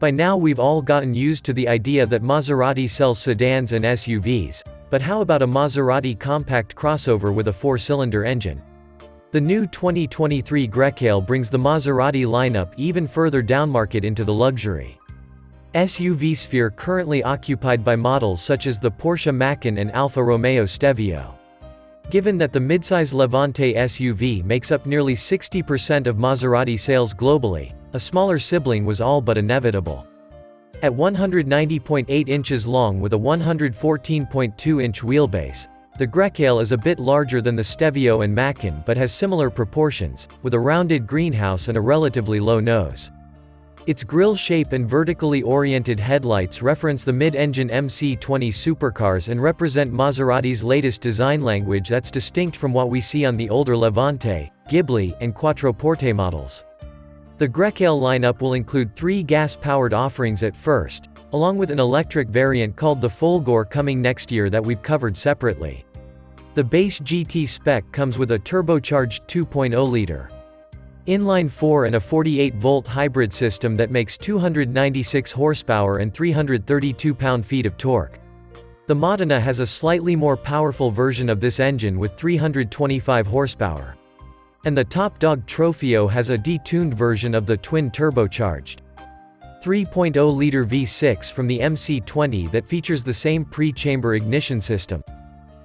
By now we've all gotten used to the idea that Maserati sells sedans and SUVs, but how about a Maserati compact crossover with a 4-cylinder engine? The new 2023 GRECALE brings the Maserati lineup even further downmarket into the luxury SUV sphere currently occupied by models such as the Porsche Macan and Alfa Romeo Stevio. Given that the midsize Levante SUV makes up nearly 60% of Maserati sales globally, a smaller sibling was all but inevitable. At 190.8 inches long with a 114.2-inch wheelbase, the GRECALE is a bit larger than the Stevio and Macan but has similar proportions, with a rounded greenhouse and a relatively low nose. Its grille shape and vertically oriented headlights reference the mid-engine MC20 supercars and represent Maserati's latest design language that's distinct from what we see on the older Levante, Ghibli, and Quattroporte models. The GRECALE lineup will include 3 gas-powered offerings at first, along with an electric variant called the Folgore coming next year that we've covered separately. The base GT spec comes with a turbocharged 2.0-liter inline-4 and a 48-volt hybrid system that makes 296 horsepower and 332 pound-feet of torque. The Modena has a slightly more powerful version of this engine with 325 horsepower. And the top dog Trofeo has a detuned version of the twin-turbocharged 3.0-liter V6 from the MC20 that features the same pre-chamber ignition system.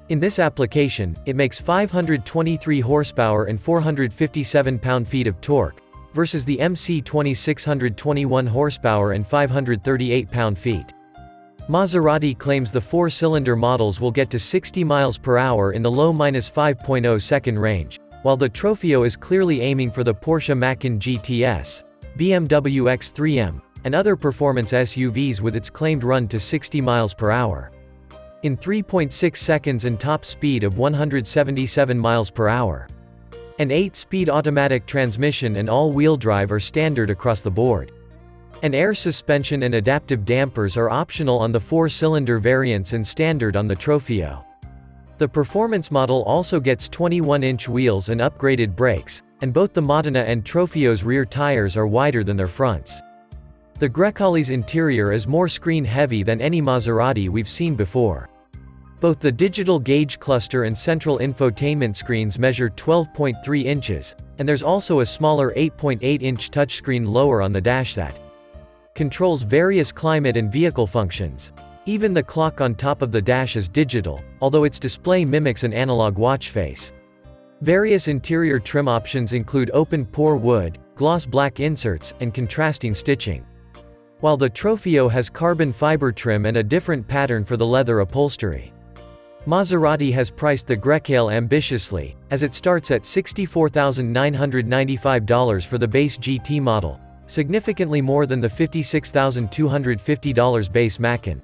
In this application, it makes 523 horsepower and 457 pound-feet of torque, versus the MC20's 621 horsepower and 538 pound-feet. Maserati claims the 4-cylinder models will get to 60 miles per hour in the low-5.0 second range, while the Trofeo is clearly aiming for the Porsche Macan GTS, BMW X3M, and other performance SUVs with its claimed run to 60 miles per hour in 3.6 seconds and top speed of 177 miles per hour. An 8-speed automatic transmission and all-wheel drive are standard across the board. An air suspension and adaptive dampers are optional on the 4-cylinder variants and standard on the Trofeo. The performance model also gets 21-inch wheels and upgraded brakes, and both the Modena and Trofeo's rear tires are wider than their fronts. The GRECALE's interior is more screen-heavy than any Maserati we've seen before. Both the digital gauge cluster and central infotainment screens measure 12.3 inches, and there's also a smaller 8.8-inch touchscreen lower on the dash that controls various climate and vehicle functions. Even the clock on top of the dash is digital, although its display mimics an analog watch face. Various interior trim options include open-pore wood, gloss black inserts, and contrasting stitching. While the Trofeo has carbon fiber trim and a different pattern for the leather upholstery. Maserati has priced the GRECALE ambitiously, as it starts at $64,995 for the base GT model, significantly more than the $56,250 base Macan.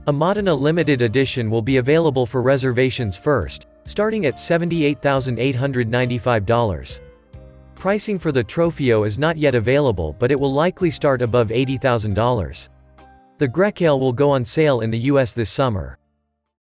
A Modena limited edition will be available for reservations first, starting at $78,895. Pricing for the Trofeo is not yet available, but it will likely start above $80,000. The GRECALE will go on sale in the US this summer.